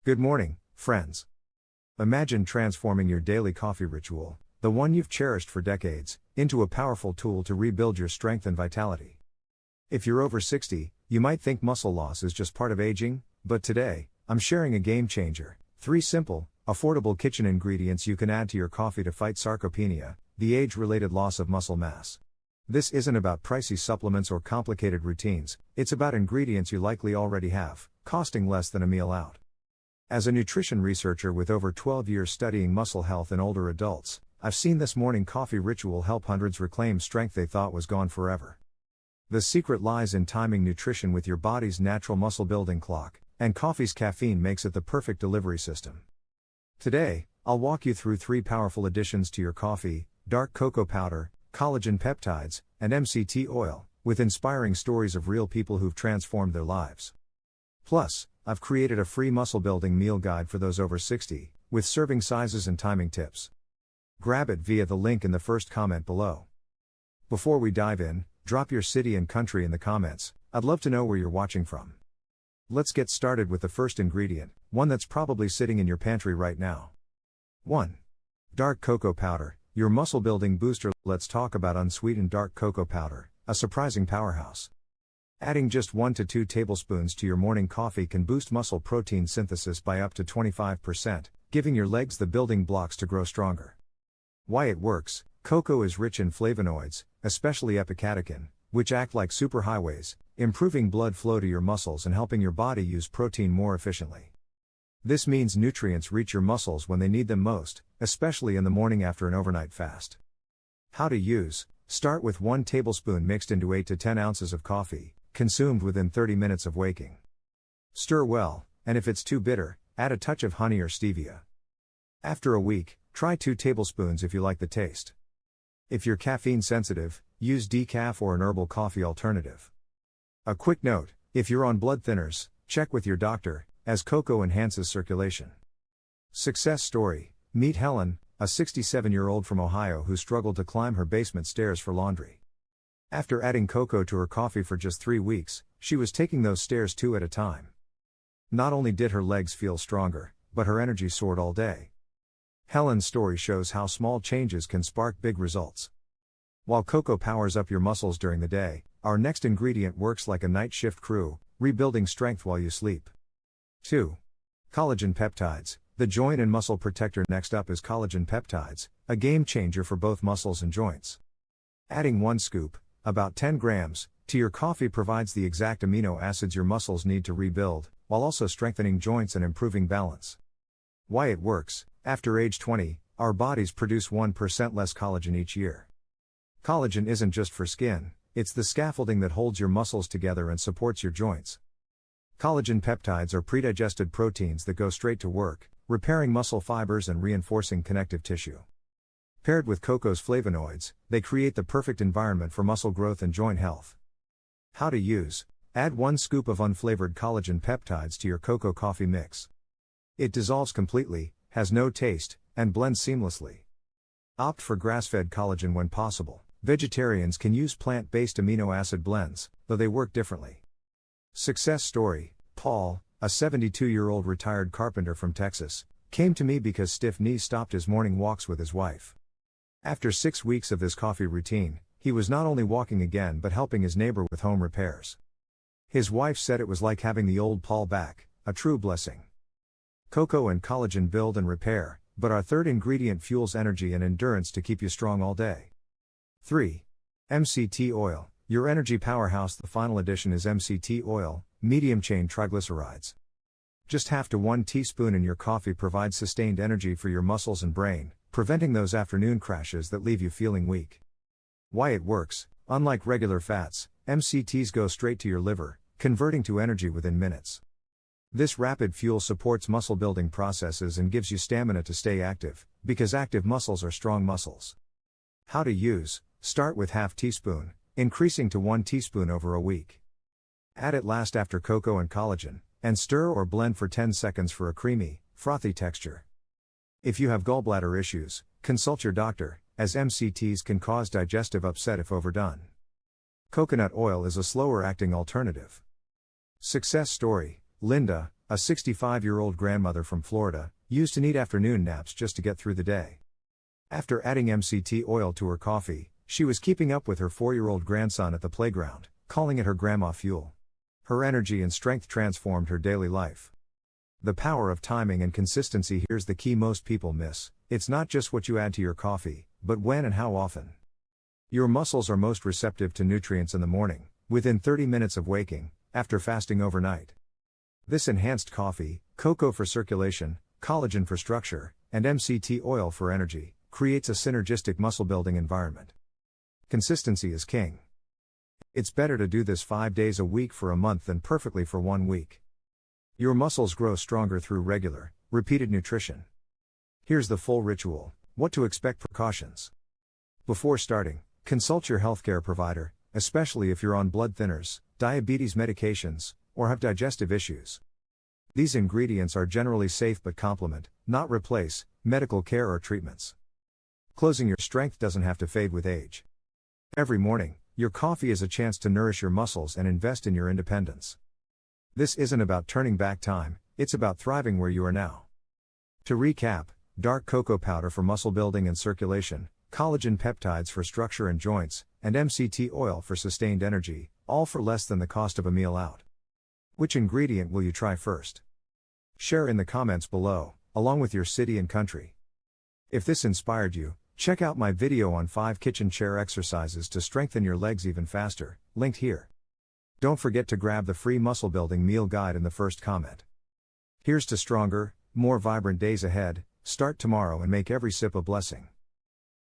Good morning, friends. Imagine transforming your daily coffee ritual, the one you've cherished for decades, into a powerful tool to rebuild your strength and vitality. If you're over 60, you might think muscle loss is just part of aging, but today, I'm sharing a game changer: 3 simple, affordable kitchen ingredients you can add to your coffee to fight sarcopenia, the age-related loss of muscle mass. This isn't about pricey supplements or complicated routines, it's about ingredients you likely already have, costing less than a meal out. As a nutrition researcher with over 12 years studying muscle health in older adults, I've seen this morning coffee ritual help hundreds reclaim strength they thought was gone forever. The secret lies in timing nutrition with your body's natural muscle building clock, and coffee's caffeine makes it the perfect delivery system. Today, I'll walk you through 3 powerful additions to your coffee: dark cocoa powder, collagen peptides, and MCT oil, with inspiring stories of real people who've transformed their lives. Plus, I've created a free muscle building meal guide for those over 60, with serving sizes and timing tips. Grab it via the link in the first comment below. Before we dive in, drop your city and country in the comments. I'd love to know where you're watching from. Let's get started with the first ingredient, one that's probably sitting in your pantry right now. 1. Dark cocoa powder, your muscle building booster. Let's talk about unsweetened dark cocoa powder, a surprising powerhouse. Adding just 1 to 2 tablespoons to your morning coffee can boost muscle protein synthesis by up to 25%, giving your legs the building blocks to grow stronger. Why it works: cocoa is rich in flavonoids, especially epicatechin, which act like superhighways, improving blood flow to your muscles and helping your body use protein more efficiently. This means nutrients reach your muscles when they need them most, especially in the morning after an overnight fast. How to use: start with 1 tablespoon mixed into 8 to 10 ounces of coffee, consumed within 30 minutes of waking. Stir well, and if it's too bitter, add a touch of honey or stevia. After a week, try 2 tablespoons if you like the taste. If you're caffeine sensitive, use decaf or an herbal coffee alternative. A quick note: if you're on blood thinners, check with your doctor, as cocoa enhances circulation. Success story: meet Helen, a 67-year-old from Ohio who struggled to climb her basement stairs for laundry. After adding cocoa to her coffee for just 3 weeks, she was taking those stairs 2 at a time. Not only did her legs feel stronger, but her energy soared all day. Helen's story shows how small changes can spark big results. While cocoa powers up your muscles during the day, our next ingredient works like a night shift crew, rebuilding strength while you sleep. 2. Collagen peptides, the joint and muscle protector. Next up is collagen peptides, a game changer for both muscles and joints. Adding 1 scoop, about 10 grams, to your coffee provides the exact amino acids your muscles need to rebuild, while also strengthening joints and improving balance. Why it works: after age 20, our bodies produce 1% less collagen each year. Collagen isn't just for skin, it's the scaffolding that holds your muscles together and supports your joints. Collagen peptides are predigested proteins that go straight to work, repairing muscle fibers and reinforcing connective tissue. Paired with cocoa's flavonoids, they create the perfect environment for muscle growth and joint health. How to use: add 1 scoop of unflavored collagen peptides to your cocoa coffee mix. It dissolves completely, has no taste, and blends seamlessly. Opt for grass-fed collagen when possible. Vegetarians can use plant-based amino acid blends, though they work differently. Success story: Paul, a 72-year-old retired carpenter from Texas, came to me because stiff knees stopped his morning walks with his wife. After 6 weeks of this coffee routine, he was not only walking again but helping his neighbor with home repairs. His wife said it was like having the old Paul back, a true blessing. Cocoa and collagen build and repair, but our third ingredient fuels energy and endurance to keep you strong all day. 3. MCT oil, your energy powerhouse. The final addition is MCT oil, medium-chain triglycerides. Just half to 1 teaspoon in your coffee provides sustained energy for your muscles and brain, preventing those afternoon crashes that leave you feeling weak. Why it works: unlike regular fats, MCTs go straight to your liver, converting to energy within minutes. This rapid fuel supports muscle building processes and gives you stamina to stay active, because active muscles are strong muscles. How to use: start with half teaspoon, increasing to 1 teaspoon over a week. Add it last after cocoa and collagen, and stir or blend for 10 seconds for a creamy, frothy texture. If you have gallbladder issues, consult your doctor, as MCTs can cause digestive upset if overdone. Coconut oil is a slower-acting alternative. Success story: Linda, a 65-year-old grandmother from Florida, used to need afternoon naps just to get through the day. After adding MCT oil to her coffee, she was keeping up with her 4-year-old grandson at the playground, calling it her grandma fuel. Her energy and strength transformed her daily life. The power of timing and consistency. Here's the key most people miss: it's not just what you add to your coffee, but when and how often. Your muscles are most receptive to nutrients in the morning, within 30 minutes of waking, after fasting overnight. This enhanced coffee, cocoa for circulation, collagen for structure, and MCT oil for energy, creates a synergistic muscle-building environment. Consistency is king. It's better to do this 5 days a week for a month than perfectly for 1 week. Your muscles grow stronger through regular, repeated nutrition. Here's the full ritual: what to expect. Precautions. Before starting, consult your healthcare provider, especially if you're on blood thinners, diabetes medications, or have digestive issues. These ingredients are generally safe but complement, not replace, medical care or treatments. Closing. Your strength doesn't have to fade with age. Every morning, your coffee is a chance to nourish your muscles and invest in your independence. This isn't about turning back time, it's about thriving where you are now. To recap: dark cocoa powder for muscle building and circulation, collagen peptides for structure and joints, and MCT oil for sustained energy, all for less than the cost of a meal out. Which ingredient will you try first? Share in the comments below, along with your city and country. If this inspired you, check out my video on 5 kitchen chair exercises to strengthen your legs even faster, linked here. Don't forget to grab the free muscle building meal guide in the first comment. Here's to stronger, more vibrant days ahead. Start tomorrow and make every sip a blessing.